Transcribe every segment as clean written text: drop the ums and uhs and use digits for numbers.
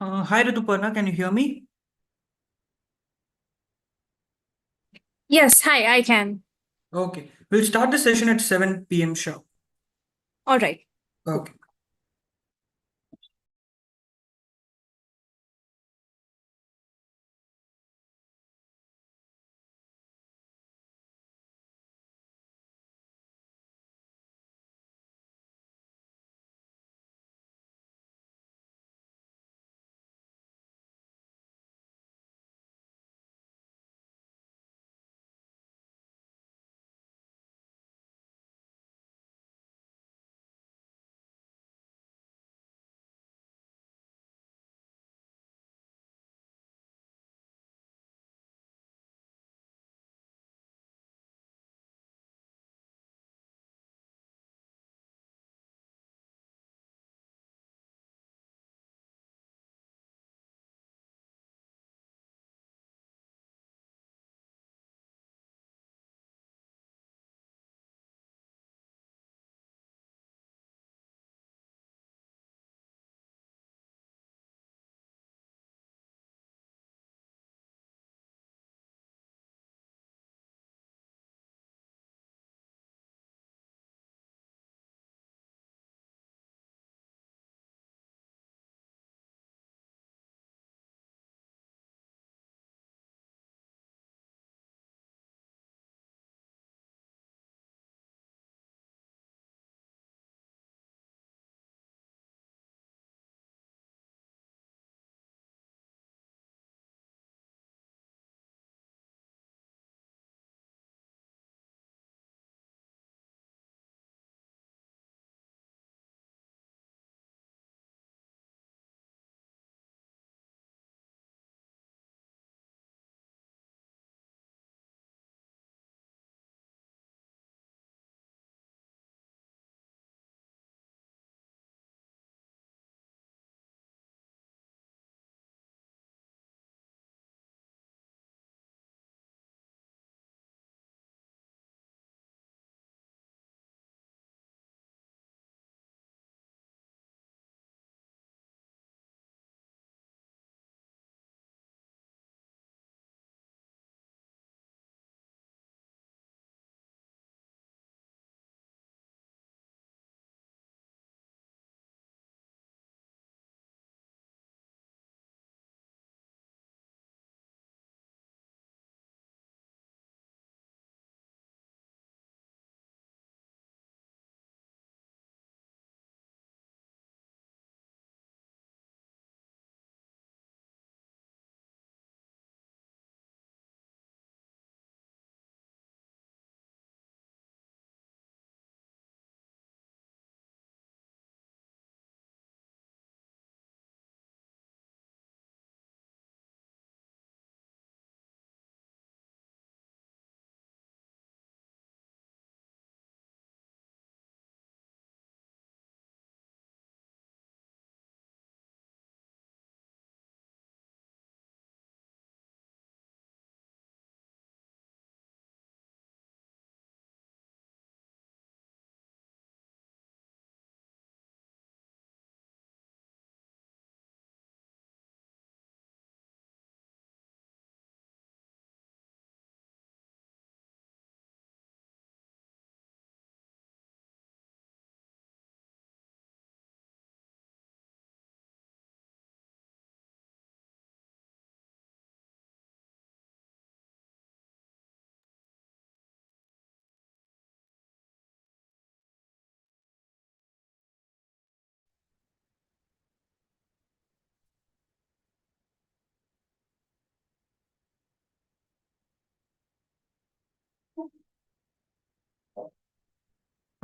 Hi Rutu Parna, can you hear me? Yes, hi, I can. Okay, we'll start the session at 7 p.m. sharp. All right. Okay.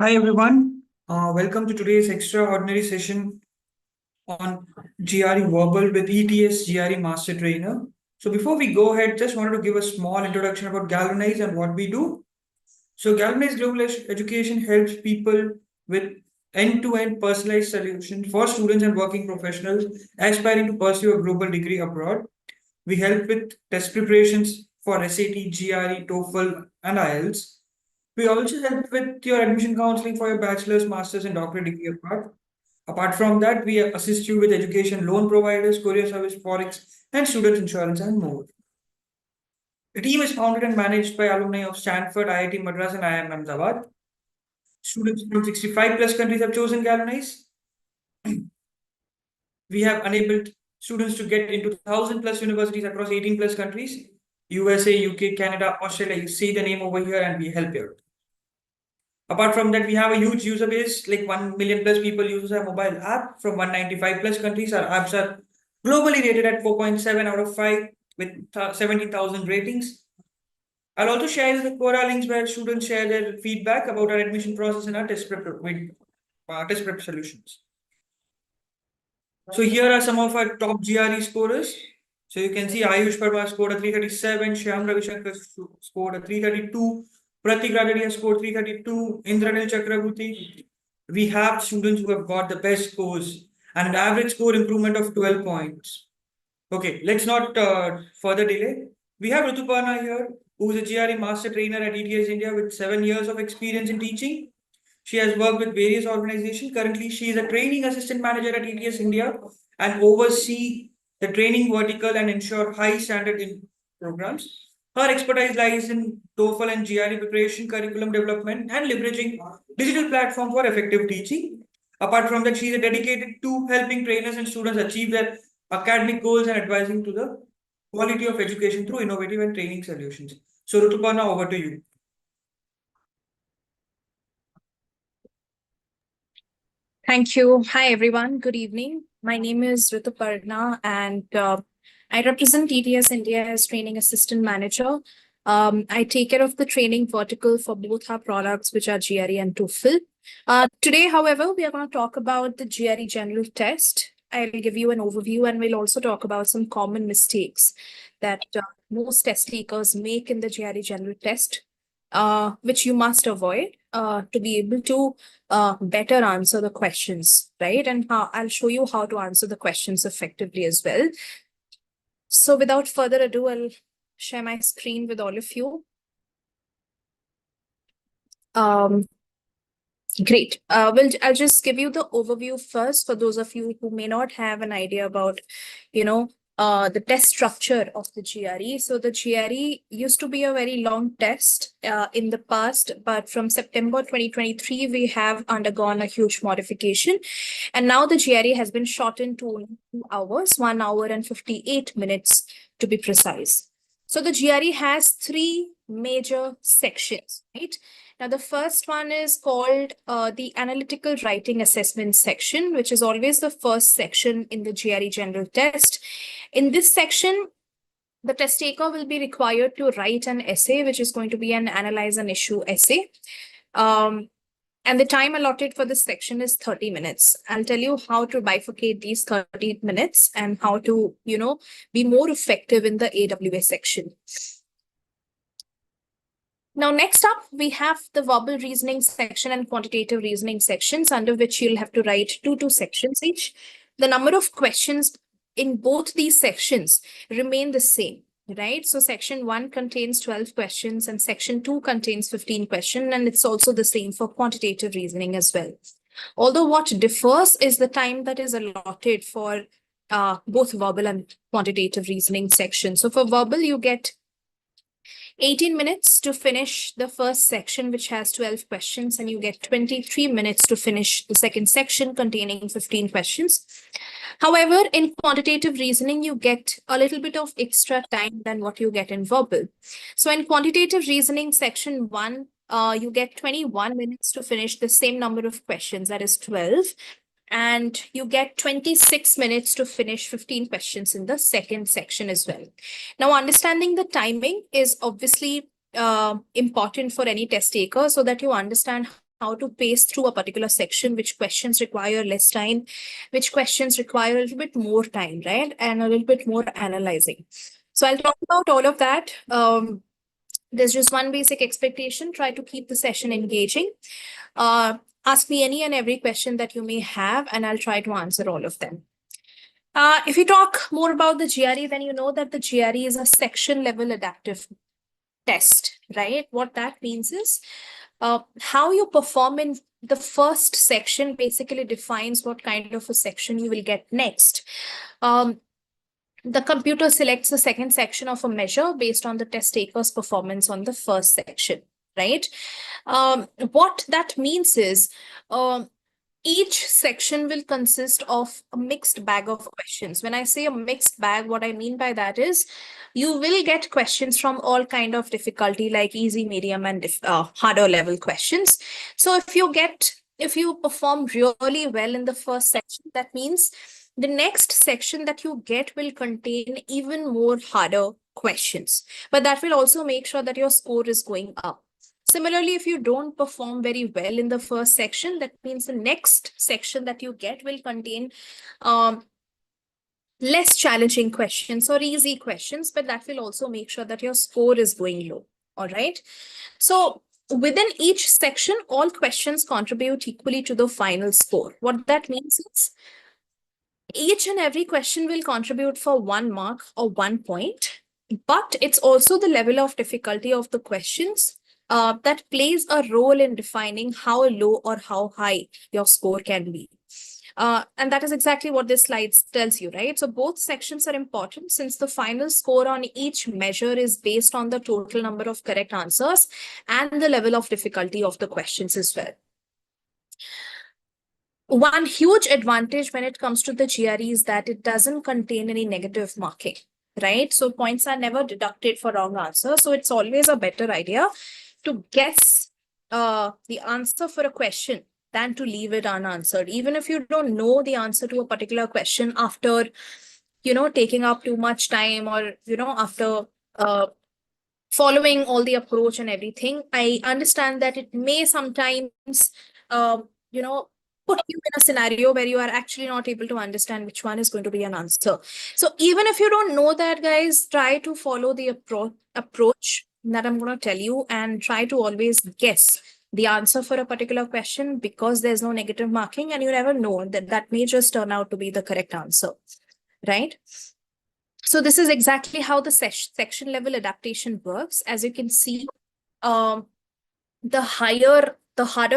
Hi everyone. Welcome to today's extraordinary session on GRE Verbal with ETS GRE Master Trainer. So before we go ahead, just wanted to give a small introduction about Galvanize and what we do. So Galvanize Global Education helps people with end-to-end personalized solutions for students and working professionals aspiring to pursue a global degree abroad. We help with test preparations for SAT, GRE, TOEFL, and IELTS. We also help with your admission counseling for your bachelor's, master's, and doctorate degree abroad. Apart from that, we assist you with education loan providers, courier service, forex, and student insurance, and more. The team is founded and managed by alumni of Stanford, IIT Madras, and IIM Ahmedabad. Students from 65 plus countries have chosen Galvanize. We have enabled students to get into 1,000 plus universities across 18 plus countries, USA, UK, Canada, Australia. You see the name over here and we help you. Apart from that, we have a huge user base, like 1 million plus people use our mobile app from 195 plus countries. Our apps are globally rated at 4.7 out of 5 with 17,000 ratings. I'll also share the Quora links where students share their feedback about our admission process and our test prep solutions. So here are some of our top GRE scorers. So you can see Ayush Parma scored a 337, Shyam Ravishankar scored a 332, Pratik Radadi has scored 332, Indranil Chakraborty. We have students who have got the best scores and an average score improvement of 12 points. Okay, let's not further delay. We have Rutu Parna here, who is a GRE master trainer at ETS India with 7 years of experience in teaching. She has worked with various organizations. Currently, she is a training assistant manager at ETS India and oversee the training vertical and ensure high standard in programs. Her expertise lies in TOEFL and GRE preparation, curriculum development, and leveraging digital platform for effective teaching. Apart from that, she is dedicated to helping trainers and students achieve their academic goals and advising to the quality of education through innovative and training solutions. So, Rutuparna, over to you. Thank you. Hi, everyone. Good evening. My name is Rutu Parna, and I represent ETS India as Training Assistant Manager. I take care of the training vertical for both our products, which are GRE and TOEFL. Today, however, we are going to talk about the GRE General Test. I'll give you an overview, and we'll also talk about some common mistakes that most test takers make in the GRE General Test, which you must avoid to be able to better answer the questions, right? And I'll show you how to answer the questions effectively as well. So without further ado, I'll share my screen with all of you. Great. I'll just give you the overview first for those of you who may not have an idea about, the test structure of the GRE. So the GRE used to be a very long test in the past, but from September 2023, we have undergone a huge modification. And now the GRE has been shortened to only 2 hours, 1 hour and 58 minutes to be precise. So the GRE has 3 major sections, right? Now, the first one is called the Analytical Writing Assessment section, which is always the first section in the GRE General Test. In this section, the test taker will be required to write an essay, which is going to be an analyze an issue essay. And the time allotted for this section is 30 minutes. I'll tell you how to bifurcate these 30 minutes and how to, be more effective in the AWS section. Now, next up, we have the verbal reasoning section and quantitative reasoning sections, under which you'll have to write two sections each. The number of questions in both these sections remain the same, right? So section 1 contains 12 questions and section 2 contains 15 questions, and it's also the same for quantitative reasoning as well. Although what differs is the time that is allotted for both verbal and quantitative reasoning sections. So for verbal, you get 18 minutes to finish the first section, which has 12 questions, and you get 23 minutes to finish the second section containing 15 questions. However, in quantitative reasoning, you get a little bit of extra time than what you get in verbal. So in quantitative reasoning section 1, you get 21 minutes to finish the same number of questions, that is 12. And you get 26 minutes to finish 15 questions in the second section as well. Now, understanding the timing is obviously important for any test taker, so that you understand how to pace through a particular section, which questions require less time, which questions require a little bit more time, right? And a little bit more analyzing. So I'll talk about all of that. There's just one basic expectation: try to keep the session engaging. Ask me any and every question that you may have, and I'll try to answer all of them. If you talk more about the GRE, then you know that the GRE is a section level adaptive test, right? What that means is how you perform in the first section basically defines what kind of a section you will get next. The computer selects the second section of a measure based on the test taker's performance on the first section, right? What that means is each section will consist of a mixed bag of questions. When I say a mixed bag, what I mean by that is you will get questions from all kind of difficulty, like easy, medium, and harder level questions. So if you perform really well in the first section, that means the next section that you get will contain even more harder questions, but that will also make sure that your score is going up. Similarly, if you don't perform very well in the first section, that means the next section that you get will contain less challenging questions or easy questions, but that will also make sure that your score is going low. All right. So within each section, all questions contribute equally to the final score. What that means is each and every question will contribute for 1 mark or 1 point, but it's also the level of difficulty of the questions that plays a role in defining how low or how high your score can be. And that is exactly what this slide tells you, right? So both sections are important since the final score on each measure is based on the total number of correct answers and the level of difficulty of the questions as well. One huge advantage when it comes to the GRE is that it doesn't contain any negative marking, right? So points are never deducted for wrong answer. So it's always a better idea to guess the answer for a question than to leave it unanswered. Even if you don't know the answer to a particular question after, taking up too much time or, after following all the approach and everything, I understand that it may sometimes, put you in a scenario where you are actually not able to understand which one is going to be an answer. So even if you don't know that, guys, try to follow the approach that I'm going to tell you and try to always guess the answer for a particular question because there's no negative marking and you never know that may just turn out to be the correct answer, right? So this is exactly how the section level adaptation works. As you can see, the harder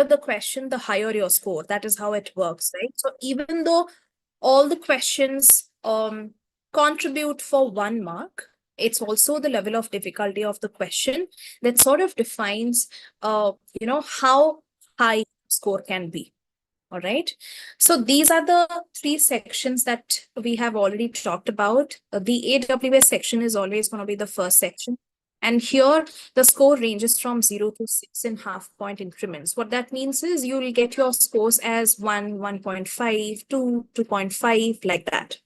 the question, the higher your score. That is how it works, right? So even though all the questions contribute for 1 mark, it's also the level of difficulty of the question that sort of defines, how high score can be. All right. So these are the 3 sections that we have already talked about. The AWS section is always going to be the first section. And here the score ranges from 0 to 6.5 point increments. What that means is you will get your scores as 1, 1.5, 2, 2.5, like that.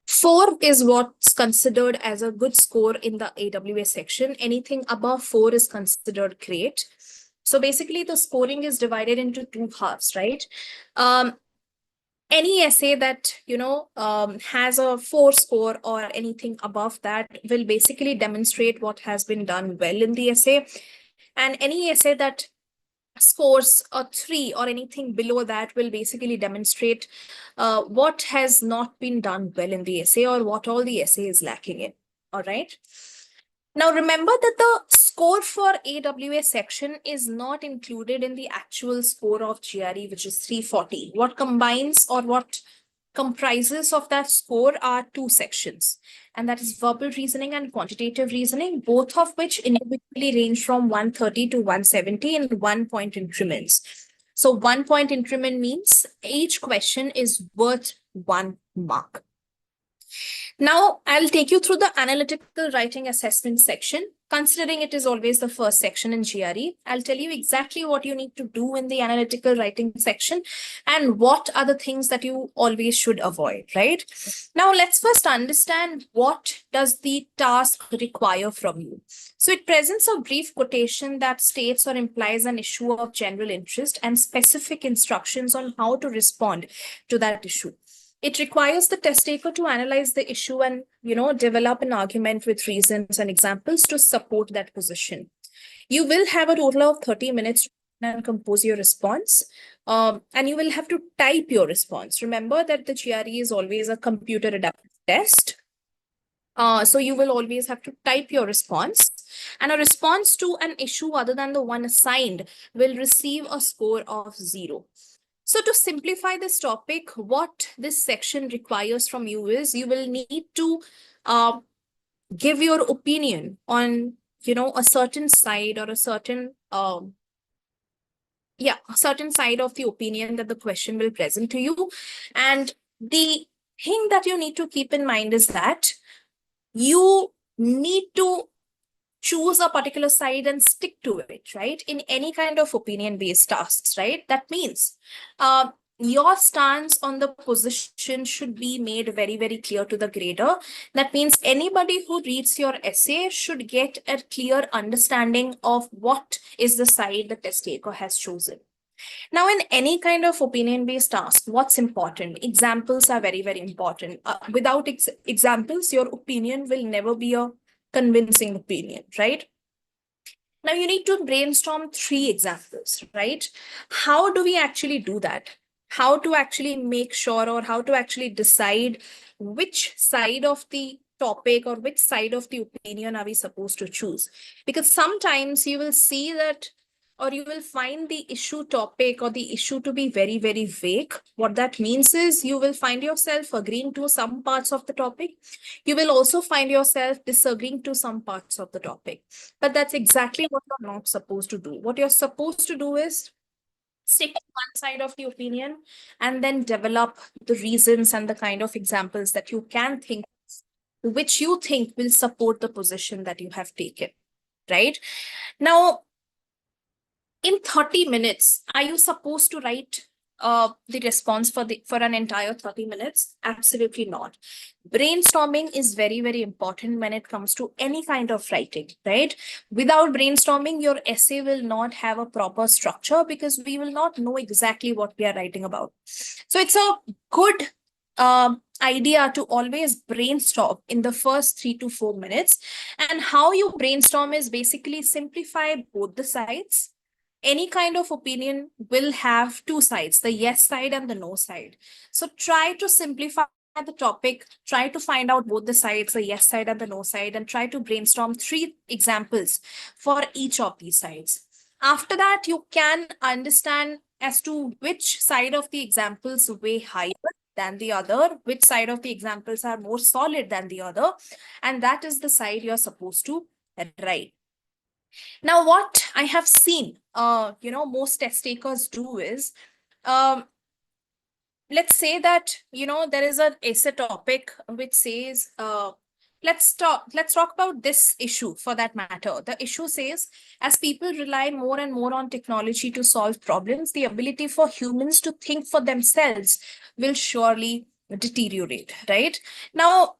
4 is what's considered as a good score in the AWS section. Anything above 4 is considered great. So basically the scoring is divided into 2 halves, right? Any essay that, has a 4 score or anything above that will basically demonstrate what has been done well in the essay. And any essay that scores a 3 or anything below that will basically demonstrate what has not been done well in the essay or what all the essay is lacking in. All right. Now, remember that the score for AWS section is not included in the actual score of GRE, which is 340. What combines or what comprises of that score are 2 sections, and that is verbal reasoning and quantitative reasoning, both of which individually range from 130 to 170 in 1 point increments. So 1 point increment means each question is worth 1 mark. Now, I'll take you through the analytical writing assessment section. Considering it is always the first section in GRE, I'll tell you exactly what you need to do in the analytical writing section and what are the things that you always should avoid, right? Now, let's first understand what does the task require from you. So it presents a brief quotation that states or implies an issue of general interest and specific instructions on how to respond to that issue. It requires the test taker to analyze the issue and, develop an argument with reasons and examples to support that position. You will have a total of 30 minutes to compose your response. And you will have to type your response. Remember that the GRE is always a computer adaptive test. So you will always have to type your response. and a response to an issue other than the one assigned will receive a score of 0. So to simplify this topic, what this section requires from you is you will need to give your opinion on, a certain side or a certain a certain side of the opinion that the question will present to you. And the thing that you need to keep in mind is that you need to choose a particular side and stick to it, right? In any kind of opinion-based tasks, right? That means your stance on the position should be made very, very clear to the grader. That means anybody who reads your essay should get a clear understanding of what is the side the test taker has chosen. Now, in any kind of opinion-based task, what's important? Examples are very, very important. Without examples, your opinion will never be a convincing opinion, right? Now, you need to brainstorm 3 examples, right? How do we actually do that? How to actually make sure, or how to actually decide which side of the topic or which side of the opinion are we supposed to choose? Because sometimes you will see that, or you will find the issue topic or the issue to be very, very vague. What that means is you will find yourself agreeing to some parts of the topic. You will also find yourself disagreeing to some parts of the topic. But that's exactly what you're not supposed to do. What you're supposed to do is stick to one side of the opinion and then develop the reasons and the kind of examples that you can think, which you think will support the position that you have taken, right? Now, in 30 minutes, are you supposed to write the response for an entire 30 minutes? Absolutely not. Brainstorming is very, very important when it comes to any kind of writing, right? Without brainstorming, your essay will not have a proper structure because we will not know exactly what we are writing about. So it's a good idea to always brainstorm in the first 3 to 4 minutes. And how you brainstorm is basically simplify both the sides. Any kind of opinion will have 2 sides, the yes side and the no side. So try to simplify the topic, try to find out both the sides, the yes side and the no side, and try to brainstorm 3 examples for each of these sides. After that, you can understand as to which side of the examples weigh higher than the other, which side of the examples are more solid than the other, and that is the side you're supposed to write. Now, what I have seen, most test takers do is, let's say that, there is an essay topic which says, let's talk about this issue for that matter. The issue says, as people rely more and more on technology to solve problems, the ability for humans to think for themselves will surely deteriorate, right? Now,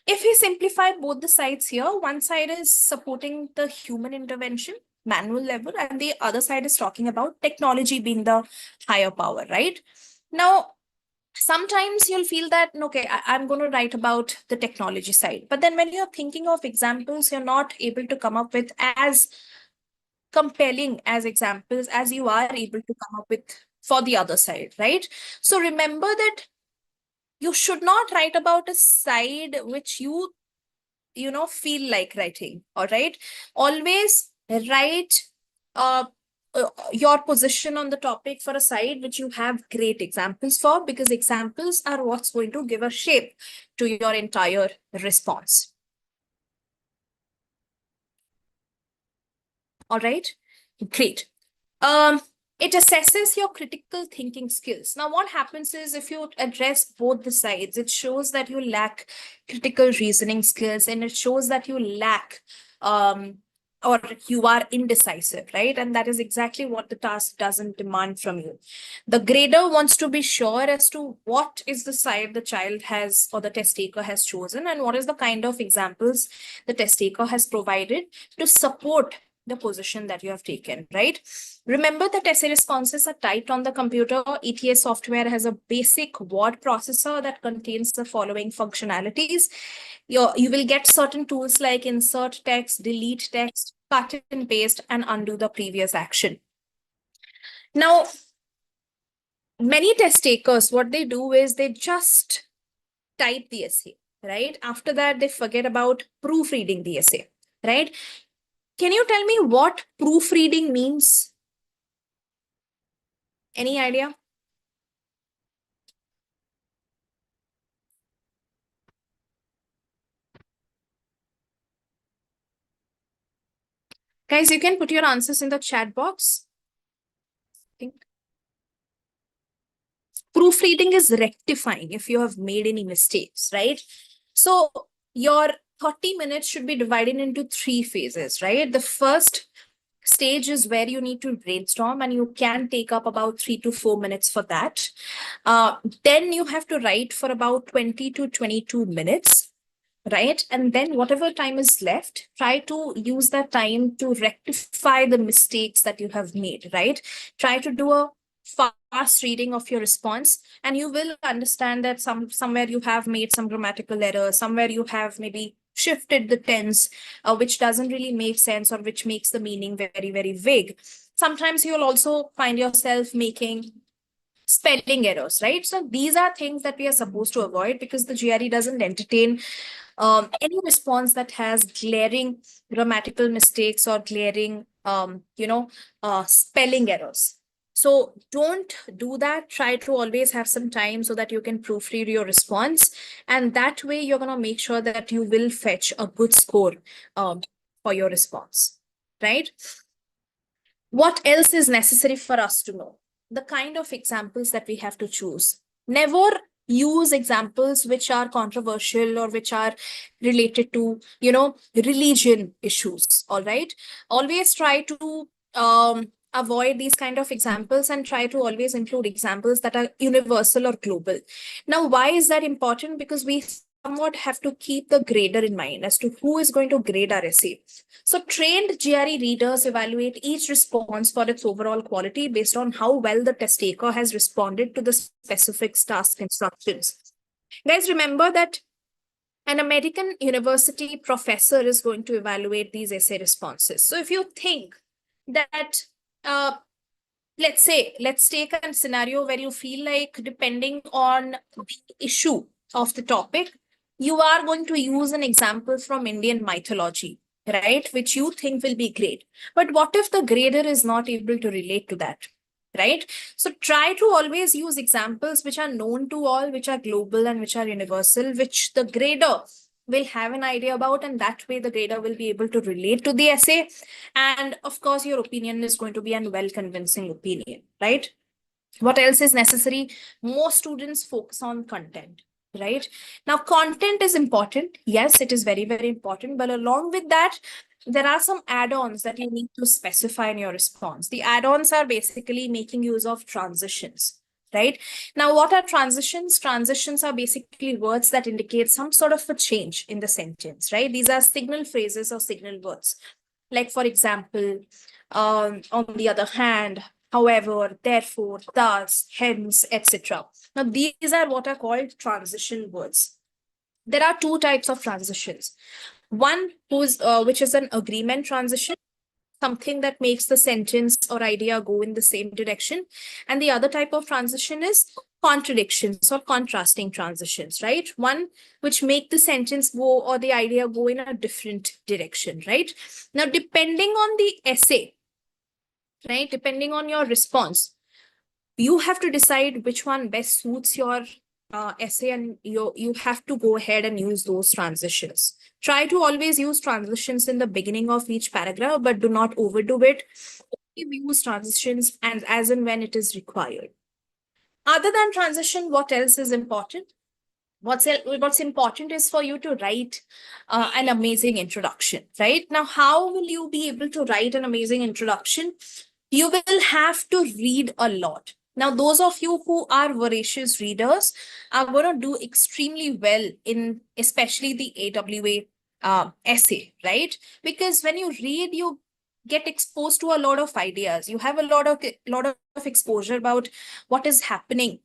if we simplify both the sides here, one side is supporting the human intervention, manual level, and the other side is talking about technology being the higher power, right? Now, sometimes you'll feel that, okay, I'm going to write about the technology side. But then when you're thinking of examples, you're not able to come up with as compelling as examples as you are able to come up with for the other side, right? So remember that you should not write about a side which you feel like writing. All right, always write your position on the topic for a side which you have great examples for, because examples are what's going to give a shape to your entire response. All right, great. It assesses your critical thinking skills. Now, what happens is if you address both the sides, it shows that you lack critical reasoning skills, and it shows that you lack or you are indecisive, right? And that is exactly what the task doesn't demand from you. The grader wants to be sure as to what is the side the child has or the test taker has chosen, and what is the kind of examples the test taker has provided to support the position that you have taken, right? Remember that essay responses are typed on the computer. ETS software has a basic word processor that contains the following functionalities. You will get certain tools like insert text, delete text, cut and paste, and undo the previous action. Now, many test takers, what they do is they just type the essay, right? After that, they forget about proofreading the essay, right? Can you tell me what proofreading means? Any idea? Guys, you can put your answers in the chat box. Proofreading is rectifying if you have made any mistakes, right? So your 30 minutes should be divided into 3 phases, right? The first stage is where you need to brainstorm, and you can take up about 3 to 4 minutes for that. Then you have to write for about 20 to 22 minutes, right? And then whatever time is left, try to use that time to rectify the mistakes that you have made, right? Try to do a fast reading of your response, and you will understand that somewhere you have made some grammatical error, somewhere you have maybe shifted the tense, which doesn't really make sense, or which makes the meaning very, very vague. Sometimes you'll also find yourself making spelling errors, right? So these are things that we are supposed to avoid, because the GRE doesn't entertain any response that has glaring grammatical mistakes or glaring, spelling errors. So don't do that. Try to always have some time so that you can proofread your response. And that way you're going to make sure that you will fetch a good score for your response, right? What else is necessary for us to know? The kind of examples that we have to choose. Never use examples which are controversial or which are related to, religion issues. All right. Always try to avoid these kind of examples, and try to always include examples that are universal or global. Now, why is that important? Because we somewhat have to keep the grader in mind as to who is going to grade our essay. So trained GRE readers evaluate each response for its overall quality based on how well the test taker has responded to the specific task instructions. Guys, remember that an American university professor is going to evaluate these essay responses. So if you think that, let's take a scenario where you feel like, depending on the issue of the topic, you are going to use an example from Indian mythology, right? Which you think will be great. But what if the grader is not able to relate to that, right? So try to always use examples which are known to all, which are global and which are universal, which the grader will have an idea about, and that way the grader will be able to relate to the essay. And of course, your opinion is going to be a well convincing opinion, right? What else is necessary? Most students focus on content, right? Now, content is important. Yes, it is very, very important. But along with that, there are some add-ons that you need to specify in your response. The add-ons are basically making use of transitions, right? Now, what are transitions? Transitions are basically words that indicate some sort of a change in the sentence, right? These are signal phrases or signal words. Like, for example, on the other hand, however, therefore, thus, hence, etc. Now, these are what are called transition words. There are 2 types of transitions. One which is an agreement transition, something that makes the sentence or idea go in the same direction. And the other type of transition is contradictions or contrasting transitions, right? One which make the sentence go or the idea go in a different direction, right? Now, depending on the essay, right, depending on your response, you have to decide which one best suits your essay, and you have to go ahead and use those transitions. Try to always use transitions in the beginning of each paragraph, but do not overdo it. Use transitions and as and when it is required. Other than transition, what else is important? What's important is for you to write an amazing introduction, right? Now, how will you be able to write an amazing introduction? You will have to read a lot. Now, those of you who are voracious readers are going to do extremely well in especially the AWA essay, right? Because when you read, you get exposed to a lot of ideas. You have a lot of exposure about what is happening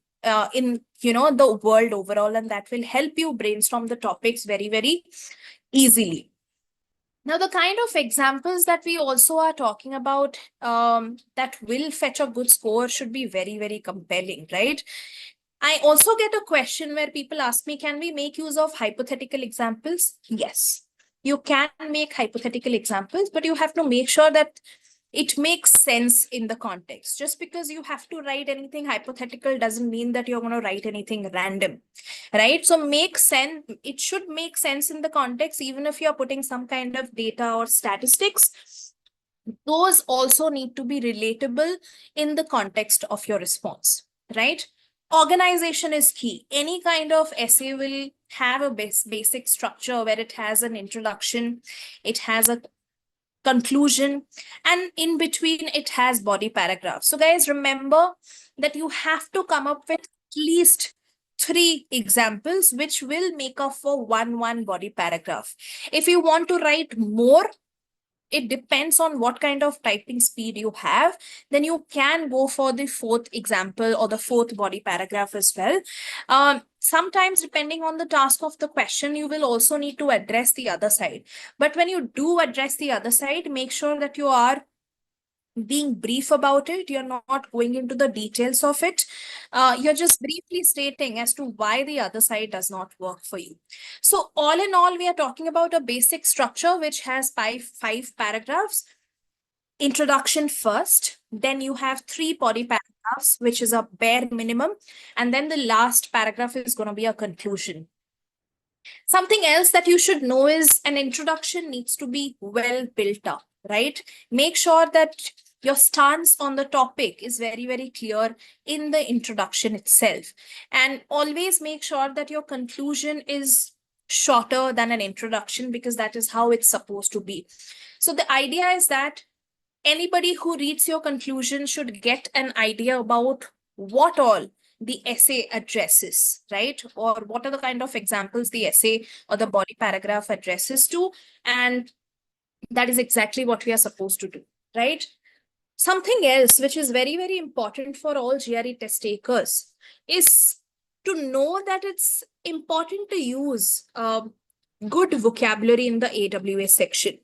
in the world overall, and that will help you brainstorm the topics very, very easily. Now, the kind of examples that we also are talking about that will fetch a good score should be very, very compelling, right? I also get a question where people ask me, can we make use of hypothetical examples? Yes. You can make hypothetical examples, but you have to make sure that it makes sense in the context. Just because you have to write anything hypothetical doesn't mean that you're going to write anything random, right? So make sense. It should make sense in the context, even if you're putting some kind of data or statistics. Those also need to be relatable in the context of your response, right? Organization is key. Any kind of essay will have a basic structure where it has an introduction, it has a conclusion, and in between it has body paragraphs. So guys, remember that you have to come up with at least 3 examples which will make up for one body paragraph. If you want to write more, it depends on what kind of typing speed you have, then you can go for the 4th example or the 4th body paragraph as well. Sometimes, depending on the task of the question, you will also need to address the other side. But when you do address the other side, make sure that you are being brief about it. You're not going into the details of it. You're just briefly stating as to why the other side does not work for you. So all in all, we are talking about a basic structure which has five paragraphs. Introduction first, then you have 3 body paragraphs, which is a bare minimum, and then the last paragraph is going to be a conclusion. Something else that you should know is an introduction needs to be well built up, right? Make sure that your stance on the topic is very clear in the introduction itself. And always make sure that your conclusion is shorter than an introduction, because that is how it's supposed to be. So the idea is that anybody who reads your conclusion should get an idea about what all the essay addresses, right? Or what are the kind of examples the essay or the body paragraph addresses to. And that is exactly what we are supposed to do, right? Something else which is very important for all GRE test takers is to know that it's important to use good vocabulary in the AWA section.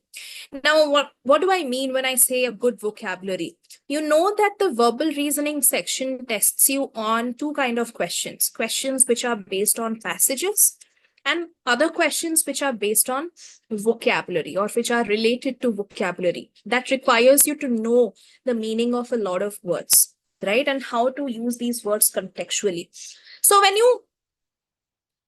Now, what do I mean when I say a good vocabulary? You know that the verbal reasoning section tests you on 2 kind of questions. Questions which are based on passages, and other questions which are based on vocabulary or which are related to vocabulary. That requires you to know the meaning of a lot of words, right? And how to use these words contextually. So when you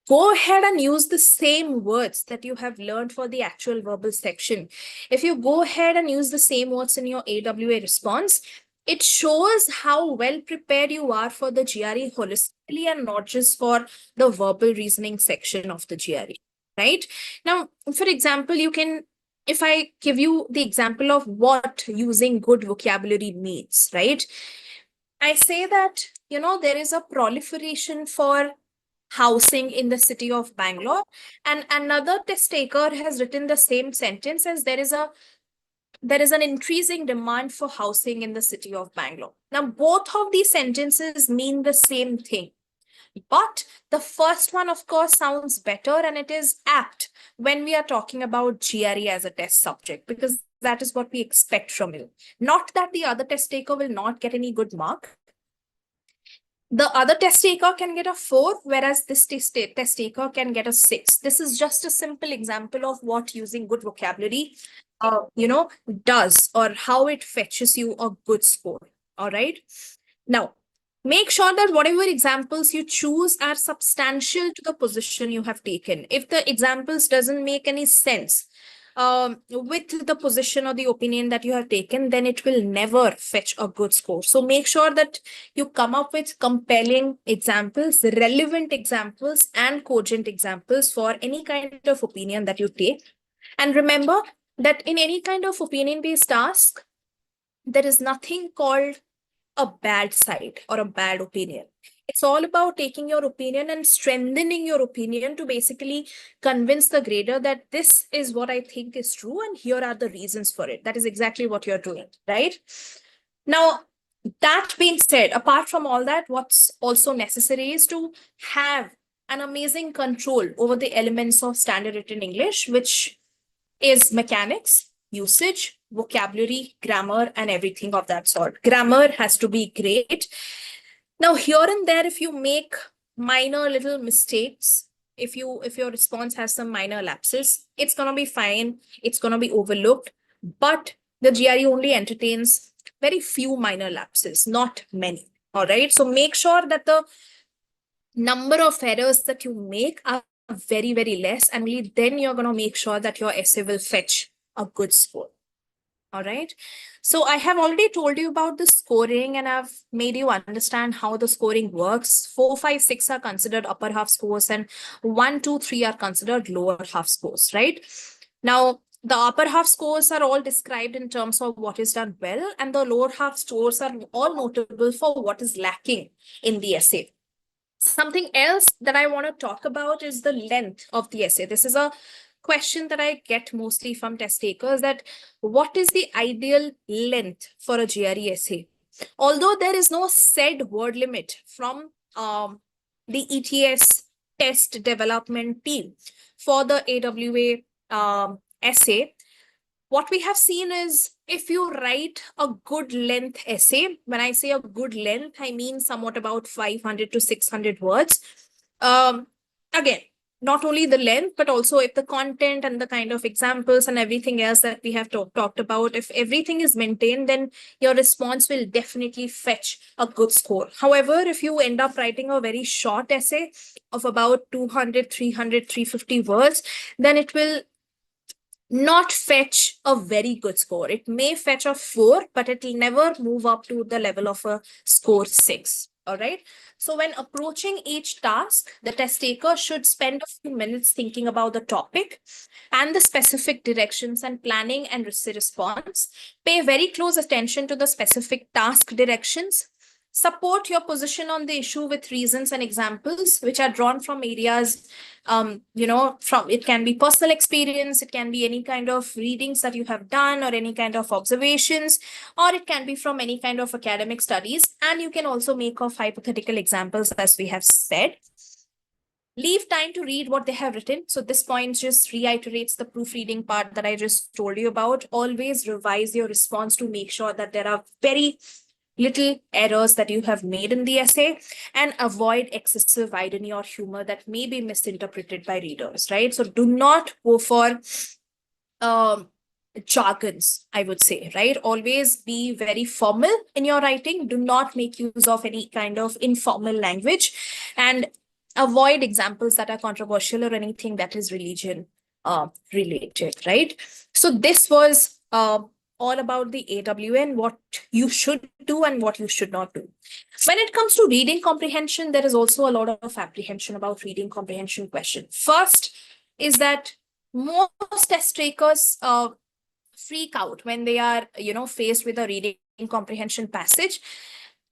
go ahead and use the same words that you have learned for the actual verbal section, if you go ahead and use the same words in your AWA response, it shows how well prepared you are for the GRE holistically and not just for the verbal reasoning section of the GRE, right? Now, for example, you can, if I give you the example of what using good vocabulary means, right? I say that, there is a proliferation for housing in the city of Bangalore, and another test taker has written the same sentence as there is an increasing demand for housing in the city of Bangalore. Now, both of these sentences mean the same thing. But the first one, of course, sounds better, and it is apt when we are talking about GRE as a test subject, because that is what we expect from you. Not that the other test taker will not get any good mark. The other test taker can get a 4, whereas this test taker can get a 6. This is just a simple example of what using good vocabulary, does, or how it fetches you a good score. All right. Now, make sure that whatever examples you choose are substantial to the position you have taken. If the examples doesn't make any sense with the position or the opinion that you have taken, then it will never fetch a good score. So make sure that you come up with compelling examples, relevant examples, and cogent examples for any kind of opinion that you take. And remember that in any kind of opinion-based task, there is nothing called a bad side or a bad opinion. It's all about taking your opinion and strengthening your opinion to basically convince the grader that this is what I think is true and here are the reasons for it. That is exactly what you're doing, right? Now, that being said, apart from all that, what's also necessary is to have an amazing control over the elements of standard written English, which is mechanics, usage, vocabulary, grammar, and everything of that sort. Grammar has to be great. Now, here and there, if you make minor little mistakes if your response has some minor lapses, it's gonna be fine. It's gonna be overlooked. But the GRE only entertains very few minor lapses, not many. All right. So make sure that the number of errors that you make are very, very less, and only then you're going to make sure that your essay will fetch a good score. All right. So I have already told you about the scoring, and I've made you understand how the scoring works. 4, 5, 6 are considered upper half scores, and 1, 2, 3 are considered lower half scores, right? Now, the upper half scores are all described in terms of what is done well, and the lower half scores are all notable for what is lacking in the essay. Something else that I want to talk about is the length of the essay. This is a question that I get mostly from test takers, that what is the ideal length for a GRE essay? Although there is no said word limit from the ETS test development team for the AWA essay, what we have seen is if you write a good length essay, when I say a good length, I mean somewhat about 500 to 600 words. Again, not only the length, but also if the content and the kind of examples and everything else that we have talked about, if everything is maintained, then your response will definitely fetch a good score. However, if you end up writing a very short essay of about 200, 300, 350 words, then it will not fetch a very good score. It may fetch a 4, but it will never move up to the level of a score 6. All right. So when approaching each task, the test taker should spend a few minutes thinking about the topic and the specific directions and planning and response. Pay very close attention to the specific task directions. Support your position on the issue with reasons and examples which are drawn from areas, from it can be personal experience, it can be any kind of readings that you have done or any kind of observations, or it can be from any kind of academic studies. And you can also make of hypothetical examples, as we have said. Leave time to read what they have written. So this point just reiterates the proofreading part that I just told you about. Always revise your response to make sure that there are very little errors that you have made in the essay, and avoid excessive irony or humor that may be misinterpreted by readers, right? So do not go for jargons, I would say, right? Always be very formal in your writing. Do not make use of any kind of informal language, and avoid examples that are controversial or anything that is religion related, right? So this was all about the AWN, what you should do and what you should not do. When it comes to reading comprehension, there is also a lot of apprehension about reading comprehension question. First is that most test takers freak out when they are, faced with a reading comprehension passage.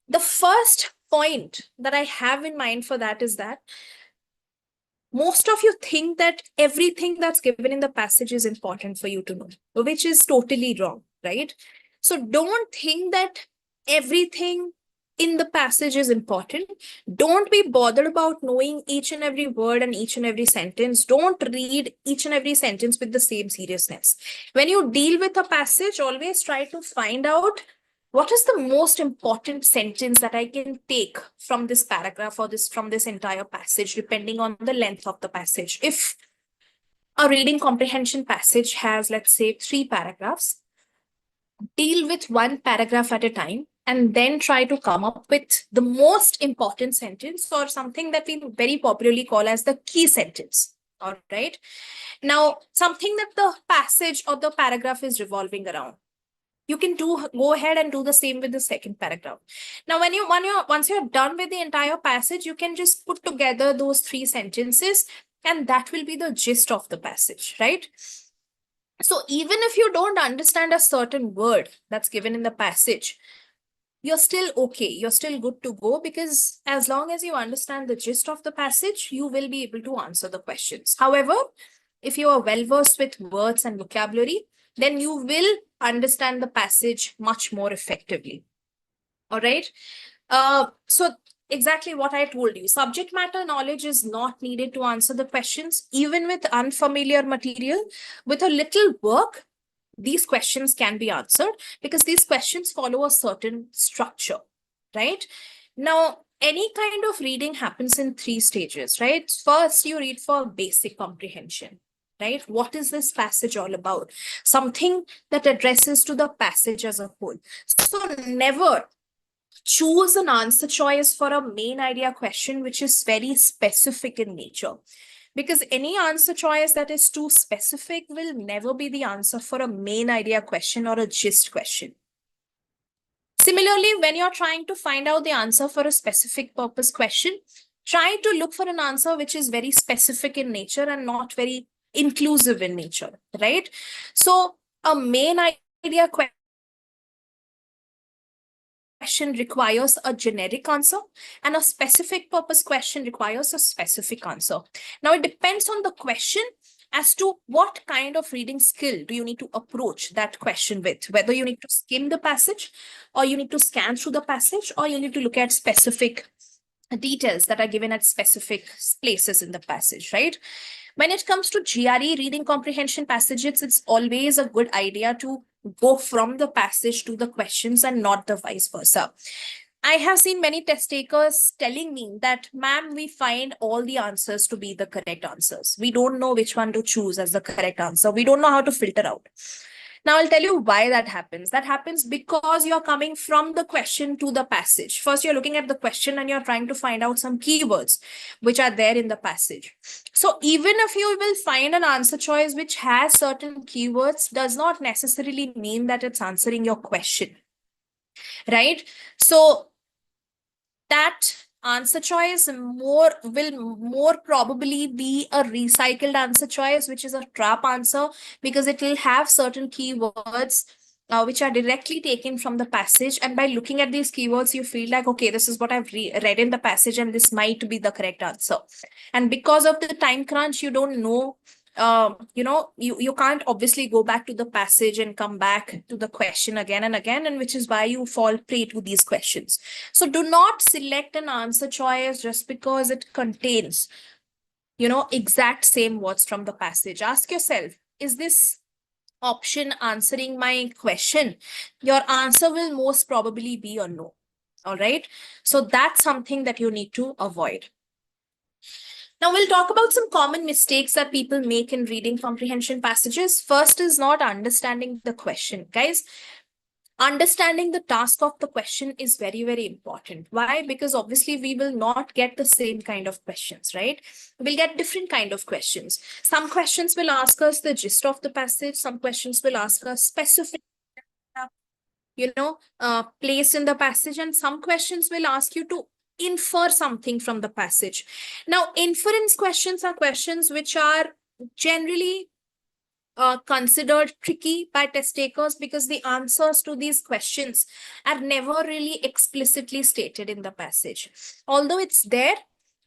The first point that I have in mind for that is that most of you think that everything that's given in the passage is important for you to know, which is totally wrong, right? So don't think that everything in the passage is important. Don't be bothered about knowing each and every word and each and every sentence. Don't read each and every sentence with the same seriousness. When you deal with a passage, always try to find out what is the most important sentence that I can take from this paragraph or from this entire passage, depending on the length of the passage. If a reading comprehension passage has, let's say, 3 paragraphs, deal with one paragraph at a time and then try to come up with the most important sentence, or something that we very popularly call as the key sentence. All right. Now, something that the passage or the paragraph is revolving around. You can go ahead and do the same with the second paragraph. Now, once you're done with the entire passage, you can just put together those 3 sentences, and that will be the gist of the passage, right? So even if you don't understand a certain word that's given in the passage, you're still okay. You're still good to go, because as long as you understand the gist of the passage, you will be able to answer the questions. However, if you are well versed with words and vocabulary, then you will understand the passage much more effectively. All right. So exactly what I told you, subject matter knowledge is not needed to answer the questions. Even with unfamiliar material, with a little work, these questions can be answered, because these questions follow a certain structure, right? Now, any kind of reading happens in 3 stages, right? First, you read for basic comprehension, right? What is this passage all about? Something that addresses to the passage as a whole. So never choose an answer choice for a main idea question which is very specific in nature, because any answer choice that is too specific will never be the answer for a main idea question or a gist question. Similarly, when you're trying to find out the answer for a specific purpose question, try to look for an answer which is very specific in nature and not very inclusive in nature, right? So a main idea question requires a generic answer, and a specific purpose question requires a specific answer. Now, it depends on the question as to what kind of reading skill do you need to approach that question with, whether you need to skim the passage, or you need to scan through the passage, or you need to look at specific details that are given at specific places in the passage, right? When it comes to GRE reading comprehension passages, it's always a good idea to go from the passage to the questions and not the vice versa. I have seen many test takers telling me that, ma'am, we find all the answers to be the correct answers. We don't know which one to choose as the correct answer. We don't know how to filter out. Now, I'll tell you why that happens. That happens because you're coming from the question to the passage. First, you're looking at the question and you're trying to find out some keywords which are there in the passage. So even if you will find an answer choice which has certain keywords, does not necessarily mean that it's answering your question, right? So that answer choice will more probably be a recycled answer choice, which is a trap answer, because it will have certain keywords which are directly taken from the passage. And by looking at these keywords, you feel like, okay, this is what I've read in the passage and this might be the correct answer. And because of the time crunch, you don't know, you can't obviously go back to the passage and come back to the question again and again, and which is why you fall prey to these questions. So do not select an answer choice just because it contains, exact same words from the passage. Ask yourself, is this option answering my question? Your answer will most probably be a no. All right. So that's something that you need to avoid. Now we'll talk about some common mistakes that people make in reading comprehension passages. First is not understanding the question. Guys, understanding the task of the question is very, very important. Why? Because obviously we will not get the same kind of questions, right? We'll get different kind of questions. Some questions will ask us the gist of the passage. Some questions will ask us specific place in the passage, and some questions will ask you to infer something from the passage. Now, inference questions are questions which are generally considered tricky by test takers, because the answers to these questions are never really explicitly stated in the passage. Although it's there,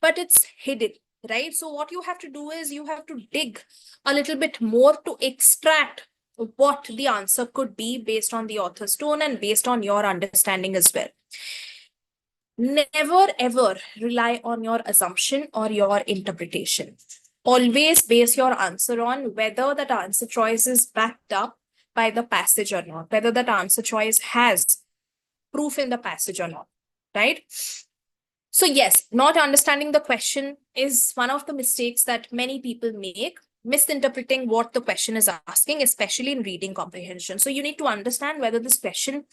but it's hidden, right? So what you have to do is you have to dig a little bit more to extract what the answer could be based on the author's tone and based on your understanding as well. Never ever rely on your assumption or your interpretation. Always base your answer on whether that answer choice is backed up by the passage or not, whether that answer choice has proof in the passage or not, right? So yes, not understanding the question is one of the mistakes that many people make, misinterpreting what the question is asking, especially in reading comprehension. So you need to understand whether this question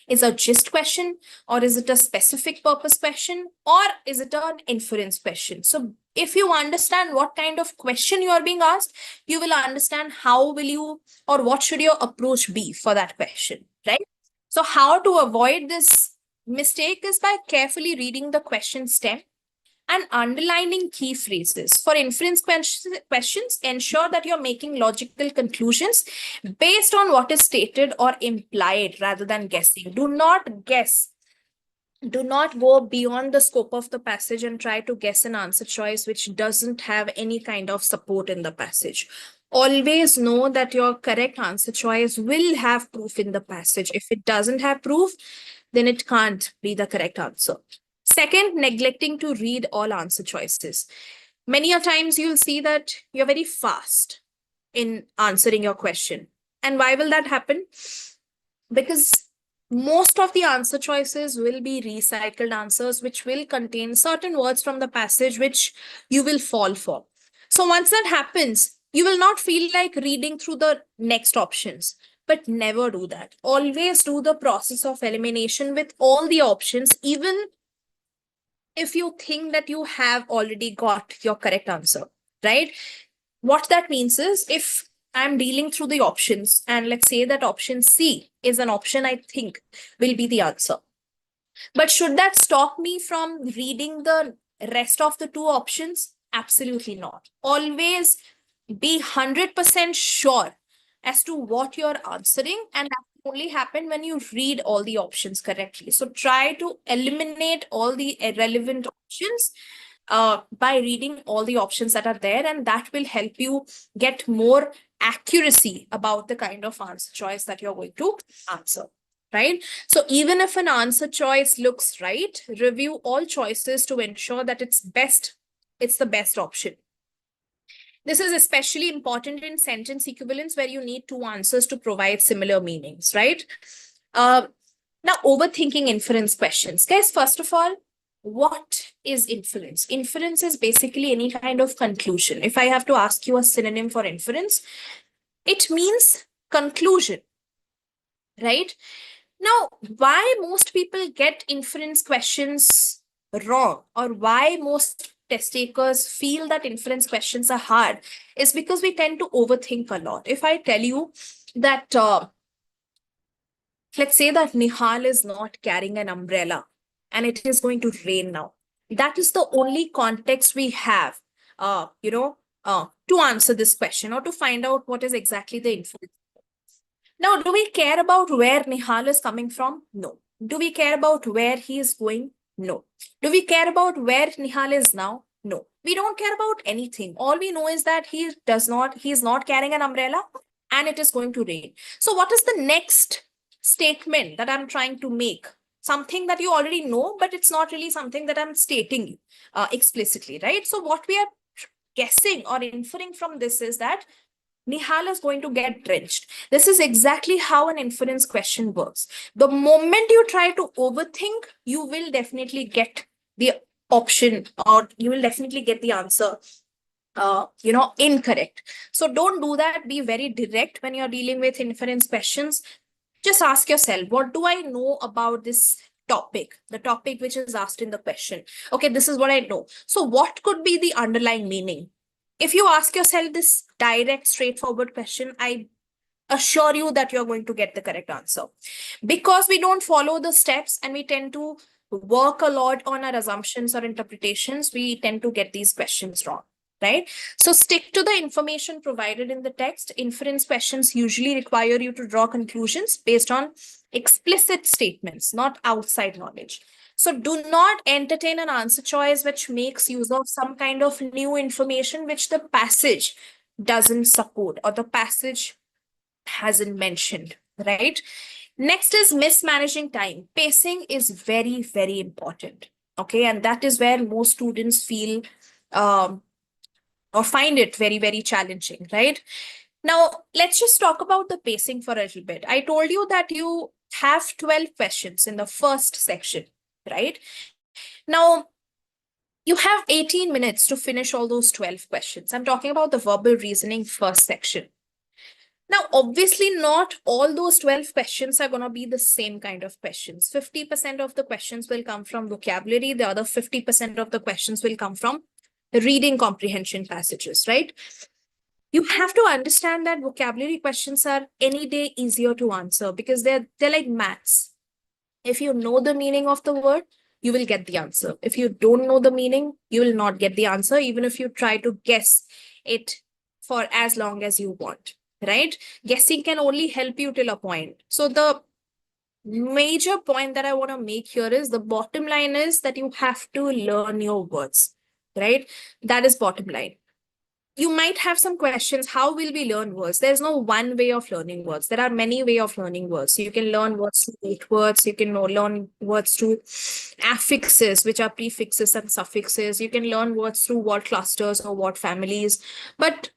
is a gist question, or is it a specific purpose question, or is it an inference question? So if you understand what kind of question you are being asked, you will understand how will you, or what should your approach be for that question, right? So how to avoid this mistake is by carefully reading the question stem and underlining key phrases. For inference questions, ensure that you're making logical conclusions based on what is stated or implied rather than guessing. Do not guess. Do not go beyond the scope of the passage and try to guess an answer choice which doesn't have any kind of support in the passage. Always know that your correct answer choice will have proof in the passage. If it doesn't have proof, then it can't be the correct answer. Second, neglecting to read all answer choices. Many a times you'll see that you're very fast in answering your question. And why will that happen? Because most of the answer choices will be recycled answers, which will contain certain words from the passage which you will fall for. So once that happens, you will not feel like reading through the next options, but never do that. Always do the process of elimination with all the options, even if you think that you have already got your correct answer, right? What that means is, if I'm dealing through the options and let's say that option C is an option I think will be the answer. But should that stop me from reading the rest of the two options? Absolutely not. Always be 100% sure as to what you're answering, and that will only happen when you read all the options correctly. So try to eliminate all the irrelevant options by reading all the options that are there, and that will help you get more accuracy about the kind of answer choice that you're going to answer, right? So even if an answer choice looks right, review all choices to ensure that it's the best option. This is especially important in sentence equivalence where you need two answers to provide similar meanings, right? Now, overthinking inference questions. Guys, first of all, what is inference? Inference is basically any kind of conclusion. If I have to ask you a synonym for inference, it means conclusion, right? Now, why most people get inference questions wrong, or why most test takers feel that inference questions are hard, is because we tend to overthink a lot. If I tell you that, let's say that Nihal is not carrying an umbrella and it is going to rain now, that is the only context we have, to answer this question or to find out what is exactly the inference. Now, do we care about where Nihal is coming from? No. Do we care about where he is going? No. Do we care about where Nihal is now? No. We don't care about anything. All we know is that he is not carrying an umbrella and it is going to rain. So what is the next statement that I'm trying to make? Something that you already know, but it's not really something that I'm stating explicitly, right? So what we are guessing or inferring from this is that Nihal is going to get drenched. This is exactly how an inference question works. The moment you try to overthink, you will definitely get the option, or you will definitely get the answer incorrect. So don't do that. Be very direct when you're dealing with inference questions. Just ask yourself, what do I know about this topic, the topic which is asked in the question? Okay, this is what I know. So what could be the underlying meaning? If you ask yourself this direct, straightforward question, I assure you that you're going to get the correct answer. Because we don't follow the steps and we tend to work a lot on our assumptions or interpretations, we tend to get these questions wrong, right? So stick to the information provided in the text. Inference questions usually require you to draw conclusions based on explicit statements, not outside knowledge. So do not entertain an answer choice which makes use of some kind of new information which the passage doesn't support or the passage hasn't mentioned, right? Next is mismanaging time. Pacing is very, very important. Okay. And that is where most students feel or find it very, very challenging, right? Now, let's just talk about the pacing for a little bit. I told you that you have 12 questions in the first section, right? Now, you have 18 minutes to finish all those 12 questions. I'm talking about the verbal reasoning first section. Now, obviously, not all those 12 questions are going to be the same kind of questions. 50% of the questions will come from vocabulary. The other 50% of the questions will come from reading comprehension passages, right? You have to understand that vocabulary questions are any day easier to answer because they're like maths. If you know the meaning of the word, you will get the answer. If you don't know the meaning, you will not get the answer, even if you try to guess it for as long as you want, right? Guessing can only help you till a point. So the major point that I want to make here is the bottom line is that you have to learn your words, right? That is bottom line. You might have some questions. How will we learn words? There's no one way of learning words. There are many ways of learning words. So you can learn words through root words. You can learn words through affixes, which are prefixes and suffixes. You can learn words through word clusters or word families. But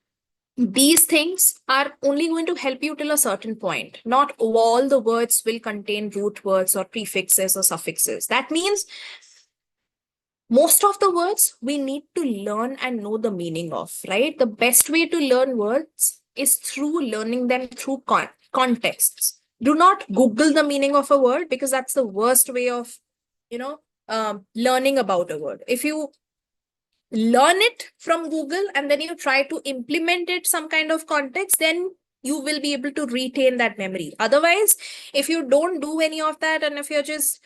these things are only going to help you till a certain point. Not all the words will contain root words or prefixes or suffixes. That means most of the words we need to learn and know the meaning of, right? The best way to learn words is through learning them through contexts. Do not Google the meaning of a word, because that's the worst way of, learning about a word. If you learn it from Google and then you try to implement it some kind of context, then you will be able to retain that memory. Otherwise, if you don't do any of that, and if you're just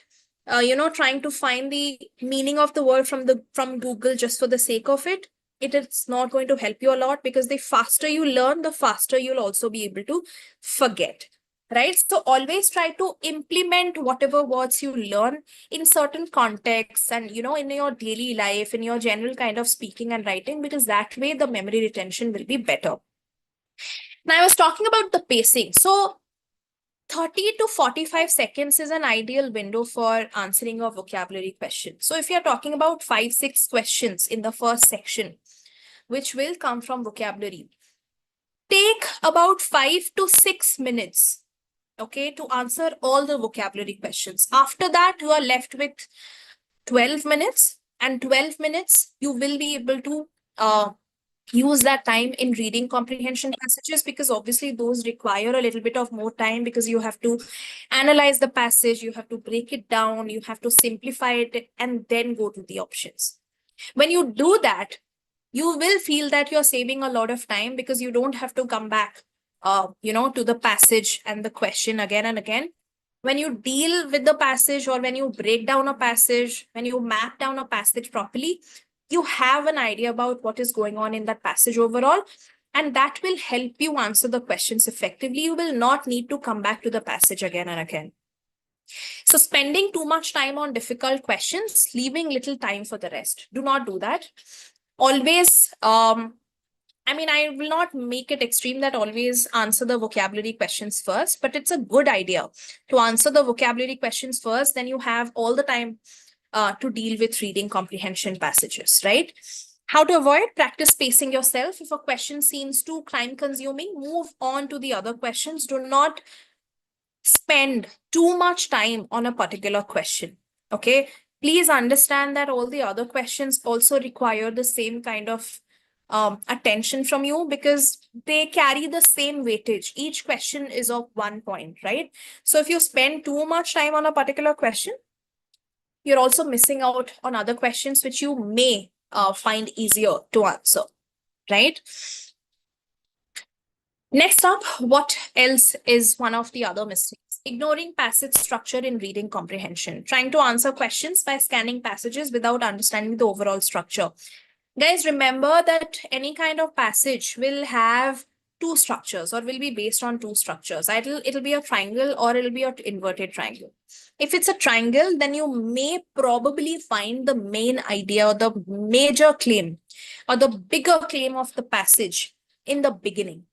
trying to find the meaning of the word from Google just for the sake of it, it is not going to help you a lot, because the faster you learn, the faster you'll also be able to forget. Right? So always try to implement whatever words you learn in certain contexts, and in your daily life, in your general kind of speaking and writing, because that way the memory retention will be better. Now, I was talking about the pacing. So 30 to 45 seconds is an ideal window for answering a vocabulary question. So if you're talking about 5-6 questions in the first section, which will come from vocabulary, take about 5 to 6 minutes, okay, to answer all the vocabulary questions. After that, you are left with 12 minutes, and 12 minutes you will be able to use that time in reading comprehension passages, because obviously those require a little bit of more time, because you have to analyze the passage, you have to break it down, you have to simplify it, and then go to the options. When you do that, you will feel that you're saving a lot of time, because you don't have to come back to the passage and the question again and again. When you deal with the passage, or when you break down a passage, when you map down a passage properly, you have an idea about what is going on in that passage overall, and that will help you answer the questions effectively. You will not need to come back to the passage again and again. So spending too much time on difficult questions, leaving little time for the rest. Do not do that. Always, I will not make it extreme that always answer the vocabulary questions first, but it's a good idea to answer the vocabulary questions first. Then you have all the time to deal with reading comprehension passages, right? How to avoid? Practice pacing yourself. If a question seems too time consuming, move on to the other questions. Do not spend too much time on a particular question. Okay. Please understand that all the other questions also require the same kind of attention from you, because they carry the same weightage. Each question is of 1 point, right? So if you spend too much time on a particular question, you're also missing out on other questions which you may find easier to answer, right? Next up, what else is one of the other mistakes? Ignoring passage structure in reading comprehension. Trying to answer questions by scanning passages without understanding the overall structure. Guys, remember that any kind of passage will have two structures, or will be based on two structures. It'll be a triangle, or it'll be an inverted triangle. If it's a triangle, then you may probably find the main idea, or the major claim, or the bigger claim of the passage in the beginning,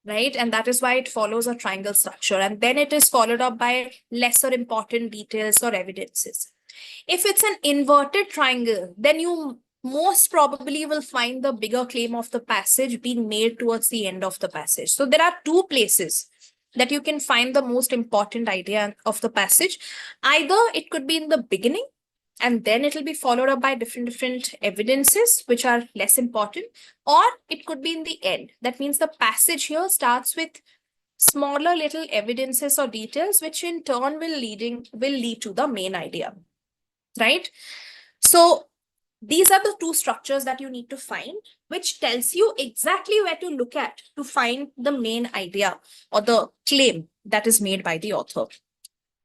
right? And that is why it follows a triangle structure, and then it is followed up by lesser important details or evidences. If it's an inverted triangle, then you most probably will find the bigger claim of the passage being made towards the end of the passage. So there are two places that you can find the most important idea of the passage. Either it could be in the beginning, and then it'll be followed up by different evidences which are less important, or it could be in the end. That means the passage here starts with smaller little evidences or details, which in turn will lead to the main idea, right? So these are the two structures that you need to find, which tells you exactly where to look at to find the main idea or the claim that is made by the author.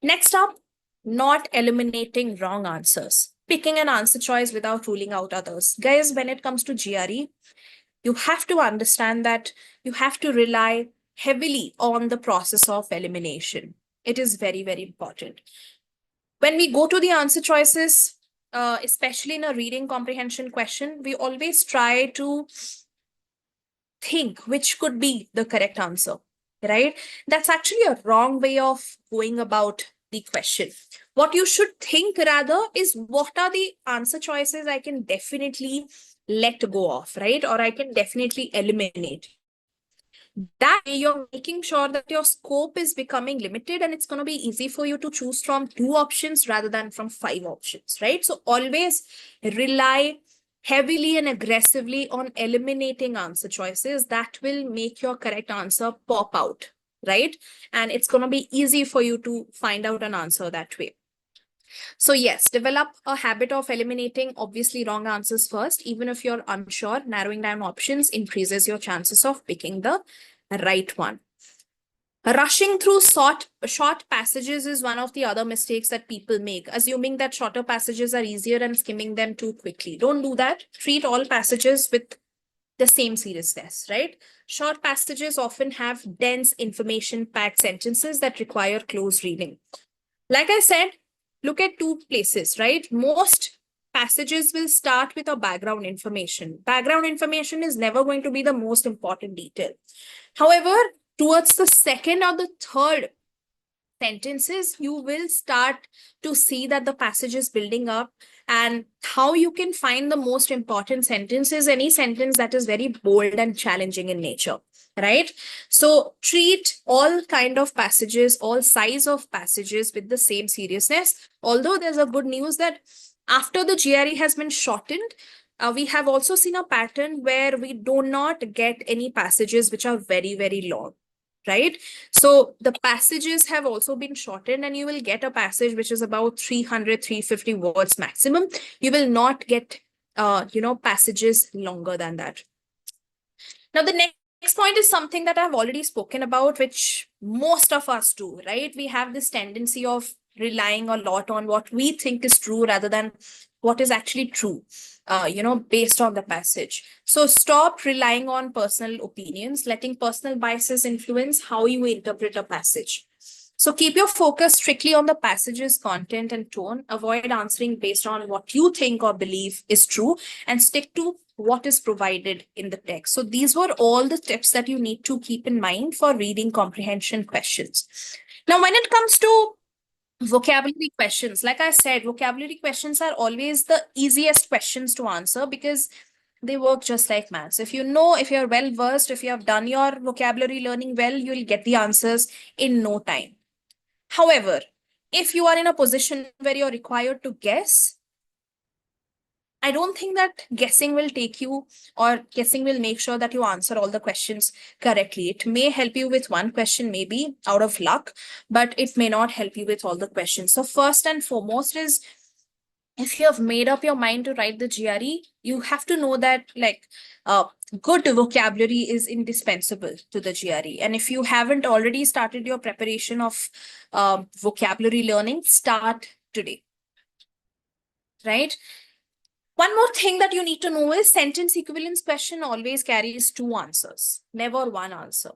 Next up, not eliminating wrong answers. Picking an answer choice without ruling out others. Guys, when it comes to GRE, you have to understand that you have to rely heavily on the process of elimination. It is very, very important. When we go to the answer choices, especially in a reading comprehension question, we always try to think which could be the correct answer, right? That's actually a wrong way of going about the question. What you should think rather is, what are the answer choices I can definitely let go of, right? Or I can definitely eliminate. That way, you're making sure that your scope is becoming limited, and it's going to be easy for you to choose from 2 options rather than from 5 options, right? So always rely heavily and aggressively on eliminating answer choices. That will make your correct answer pop out, right? And it's going to be easy for you to find out an answer that way. So yes, develop a habit of eliminating obviously wrong answers first. Even if you're unsure, narrowing down options increases your chances of picking the right one. Rushing through short passages is one of the other mistakes that people make, assuming that shorter passages are easier and skimming them too quickly. Don't do that. Treat all passages with the same seriousness, right? Short passages often have dense information-packed sentences that require close reading. Like I said, look at 2 places, right? Most passages will start with a background information. Background information is never going to be the most important detail. However, towards the second or the third sentences, you will start to see that the passage is building up, and how you can find the most important sentence is any sentence that is very bold and challenging in nature, right? So treat all kind of passages, all size of passages with the same seriousness. Although there's a good news that after the GRE has been shortened, we have also seen a pattern where we do not get any passages which are very, very long, right? So the passages have also been shortened, and you will get a passage which is about 300, 350 words maximum. You will not get, passages longer than that. Now, the next point is something that I've already spoken about, which most of us do, right? We have this tendency of relying a lot on what we think is true rather than what is actually true, based on the passage. So stop relying on personal opinions, letting personal biases influence how you interpret a passage. So keep your focus strictly on the passage's content and tone. Avoid answering based on what you think or believe is true, and stick to what is provided in the text. So these were all the tips that you need to keep in mind for reading comprehension questions. Now, when it comes to vocabulary questions, like I said, vocabulary questions are always the easiest questions to answer because they work just like maths. If you're well versed, if you have done your vocabulary learning well, you'll get the answers in no time. However, if you are in a position where you're required to guess, I don't think that guessing will take you, or guessing will make sure that you answer all the questions correctly. It may help you with one question, maybe out of luck, but it may not help you with all the questions. So first and foremost is, if you have made up your mind to write the GRE, you have to know that good vocabulary is indispensable to the GRE. And if you haven't already started your preparation of vocabulary learning, start today, right? One more thing that you need to know is sentence equivalence question always carries 2 answers, never one answer,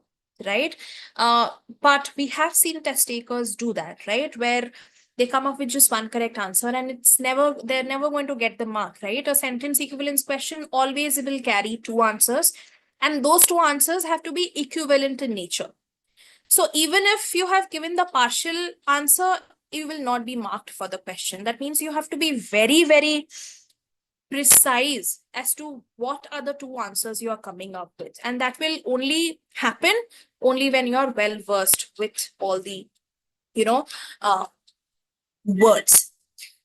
right? But we have seen test takers do that, right? Where they come up with just one correct answer, and they're never going to get the mark, right? A sentence equivalence question always will carry 2 answers, and those 2 answers have to be equivalent in nature. So even if you have given the partial answer, you will not be marked for the question. That means you have to be very, very precise as to what are the 2 answers you are coming up with. And that will only happen only when you are well versed with all the, words.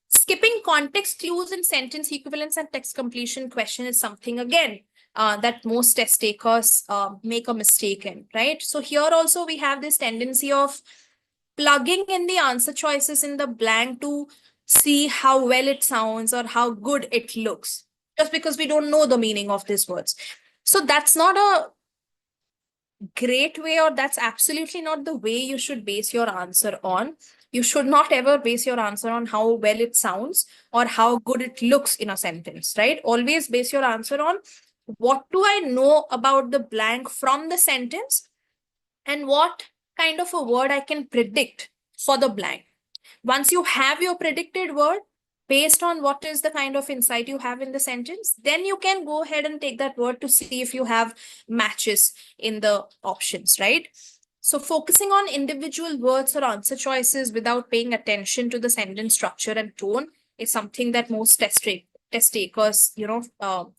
Skipping context clues in sentence equivalence and text completion question is something, again, that most test takers make a mistake in, right? So here also we have this tendency of plugging in the answer choices in the blank to see how well it sounds or how good it looks, just because we don't know the meaning of these words. So that's not a great way, or that's absolutely not the way you should base your answer on. You should not ever base your answer on how well it sounds or how good it looks in a sentence, right? Always base your answer on, what do I know about the blank from the sentence, and what kind of a word I can predict for the blank. Once you have your predicted word based on what is the kind of insight you have in the sentence, then you can go ahead and take that word to see if you have matches in the options, right? So focusing on individual words or answer choices without paying attention to the sentence structure and tone is something that most test takers,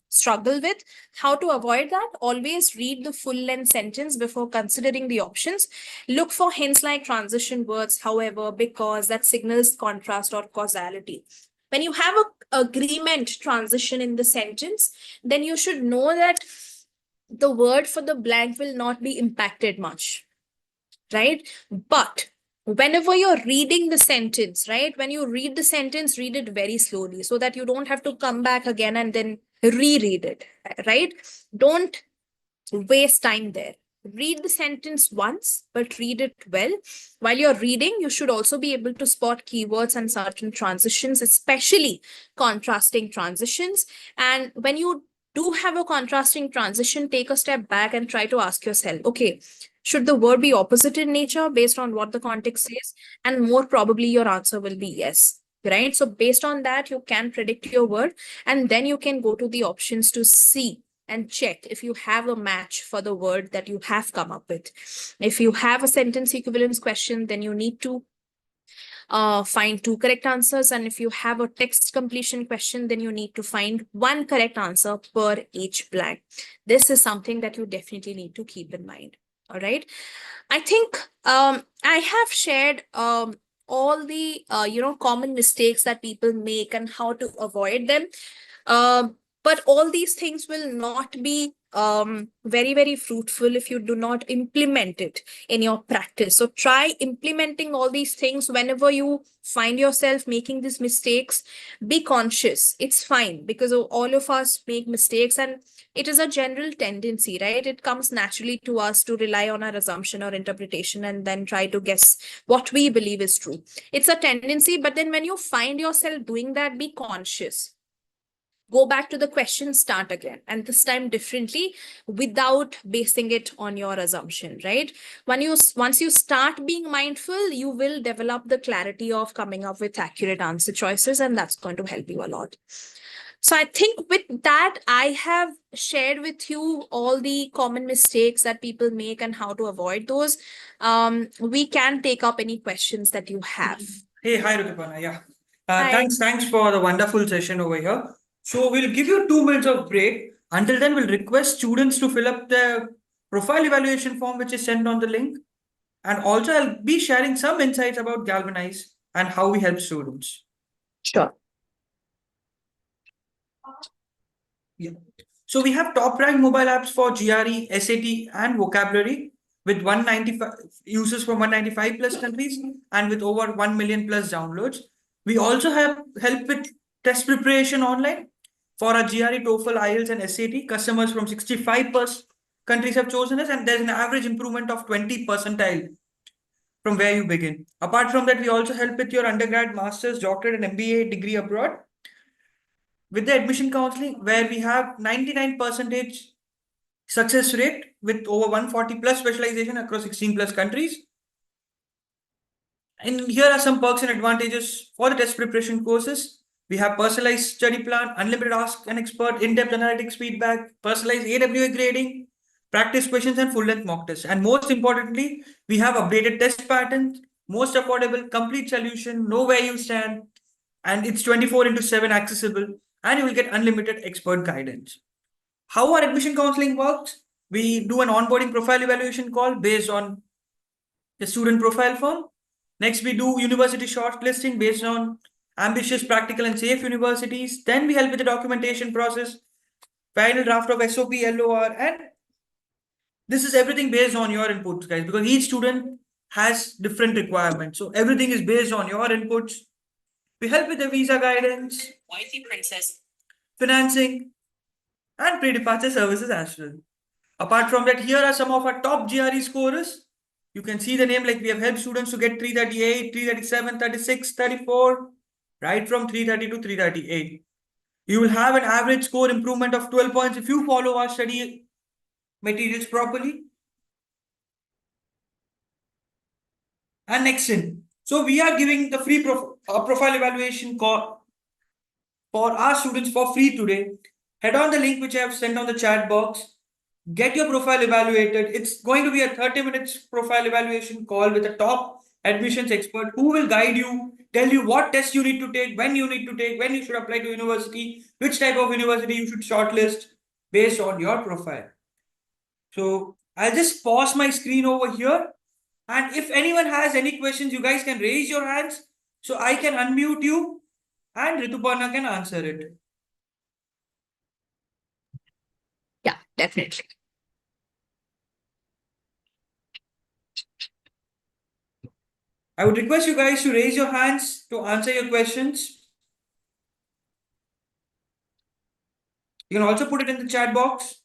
struggle with. How to avoid that? Always read the full length sentence before considering the options. Look for hints like transition words, however, because that signals contrast or causality. When you have a agreement transition in the sentence, then you should know that the word for the blank will not be impacted much, right? But whenever you're reading the sentence, right, when you read the sentence, read it very slowly so that you don't have to come back again and then reread it, right? Don't waste time there. Read the sentence once, but read it well. While you're reading, you should also be able to spot keywords and certain transitions, especially contrasting transitions. And when you do have a contrasting transition, take a step back and try to ask yourself, okay, should the word be opposite in nature based on what the context says? And more probably, your answer will be yes, right? So, based on that, you can predict your word, and then you can go to the options to see and check if you have a match for the word that you have come up with. If you have a sentence equivalence question, then you need to find two correct answers. And if you have a text completion question, then you need to find one correct answer per each blank. This is something that you definitely need to keep in mind. All right. I think I have shared all the common mistakes that people make and how to avoid them. But all these things will not be very, very fruitful if you do not implement it in your practice. So try implementing all these things whenever you find yourself making these mistakes. Be conscious. It's fine because all of us make mistakes, and it is a general tendency, right? It comes naturally to us to rely on our assumption or interpretation and then try to guess what we believe is true. It's a tendency, but then when you find yourself doing that, be conscious. Go back to the question, start again, and this time differently without basing it on your assumption, right? Once you start being mindful, you will develop the clarity of coming up with accurate answer choices, and that's going to help you a lot. So I think with that, I have shared with you all the common mistakes that people make and how to avoid those. We can take up any questions that you have. Hey, hi, Rutu Parna. Yeah. Hi. Thanks for the wonderful session over here. So we'll give you 2 minutes of break. Until then, we'll request students to fill up the profile evaluation form, which is sent on the link. And also, I'll be sharing some insights about Galvanize and how we help students. Sure. Yeah. So we have top ranked mobile apps for GRE, SAT, and vocabulary with 195 users from 195 plus countries and with over 1 million plus downloads. We also have help with test preparation online for our GRE, TOEFL, IELTS, and SAT. Customers from 65 plus countries have chosen us, and there's an average improvement of 20 percentile from where you begin. Apart from that, we also help with your undergrad, master's, doctorate, and MBA degree abroad with the admission counseling, where we have 99% success rate with over 140 plus specialization across 16 plus countries. And here are some perks and advantages for the test preparation courses. We have personalized study plan, unlimited ask an expert, in-depth analytics feedback, personalized AWA grading, practice questions, and full-length mock tests. And most importantly, we have updated test patterns, most affordable, complete solution, know where you stand, and it's 24 into 7 accessible, and you will get unlimited expert guidance. How our admission counseling works? We do an onboarding profile evaluation call based on the student profile form. Next, we do university shortlisting based on ambitious, practical, and safe universities. Then we help with the documentation process, final draft of SOP, LOR, and this is everything based on your inputs, guys, because each student has different requirements. So everything is based on your inputs. We help with the visa guidance, wifey princess, financing, and pre-departure services as well. Apart from that, here are some of our top GRE scorers. You can see the name, like we have helped students to get 338, 337, 36, 34, right from 330 to 338. You will have an average score improvement of 12 points if you follow our study materials properly. And next in. So we are giving the free profile evaluation call for our students for free today. Head on the link which I have sent on the chat box. get your profile evaluated. It's going to be a 30 minutes profile evaluation call with a top admissions expert who will guide you, tell you what tests you need to take, when you need to take, when you should apply to university, which type of university you should shortlist based on your profile. So I'll just pause my screen over here. And if anyone has any questions, you guys can raise your hands so I can unmute you and Rutu Parna can answer it. Yeah, definitely. I would request you guys to raise your hands to answer your questions. You can also put it in the chat box.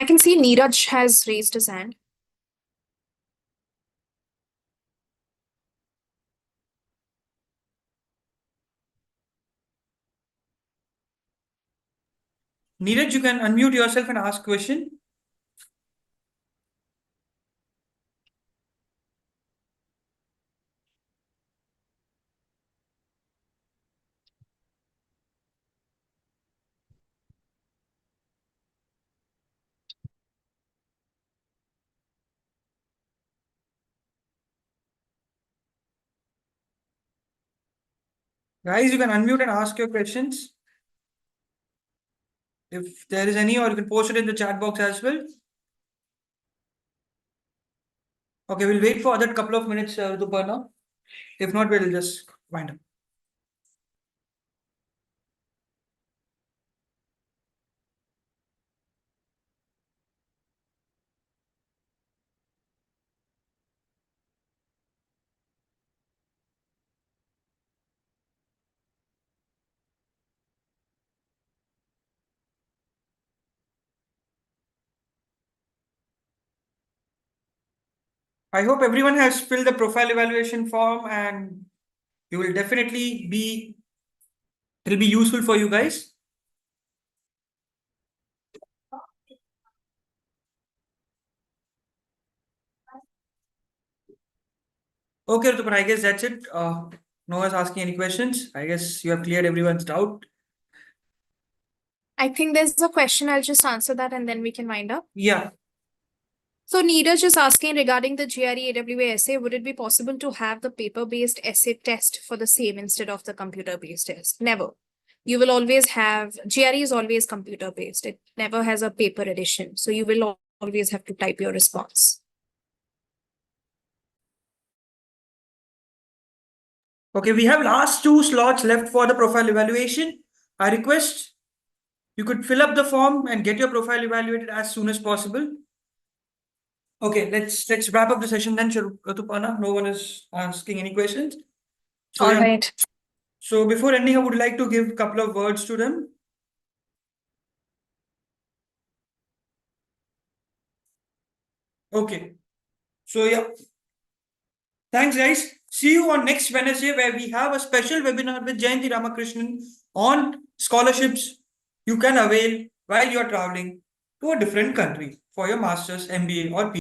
I can see Neeraj has raised his hand. Neeraj, you can unmute yourself and ask question. Guys, you can unmute and ask your questions. If there is any, or you can post it in the chat box as well. Okay, we'll wait for that couple of minutes, Rutuparna. If not, we'll just wind up. I hope everyone has filled the profile evaluation form and you will definitely be, it'll be useful for you guys. Okay, Rutuparna, I guess that's it. No one's asking any questions. I guess you have cleared everyone's doubt. I think there's a question. I'll just answer that and then we can wind up. Yeah. So Neeraj is asking regarding the GRE AWA essay, would it be possible to have the paper-based essay test for the same instead of the computer-based test? Never. You will always have, GRE is always computer-based. It never has a paper edition. So you will always have to type your response. Okay, we have last 2 slots left for the profile evaluation. I request you could fill up the form and get your profile evaluated as soon as possible. Okay, let's wrap up the session then, Rutuparna. No one is asking any questions. So, All yeah, right. so before ending, I would like to give a couple of words to them. Okay. So yeah. Thanks, guys. See you on next Wednesday where we have a special webinar with Jayanti Ramakrishnan on scholarships you can avail while you are traveling to a different country for your master's, MBA, or PhD.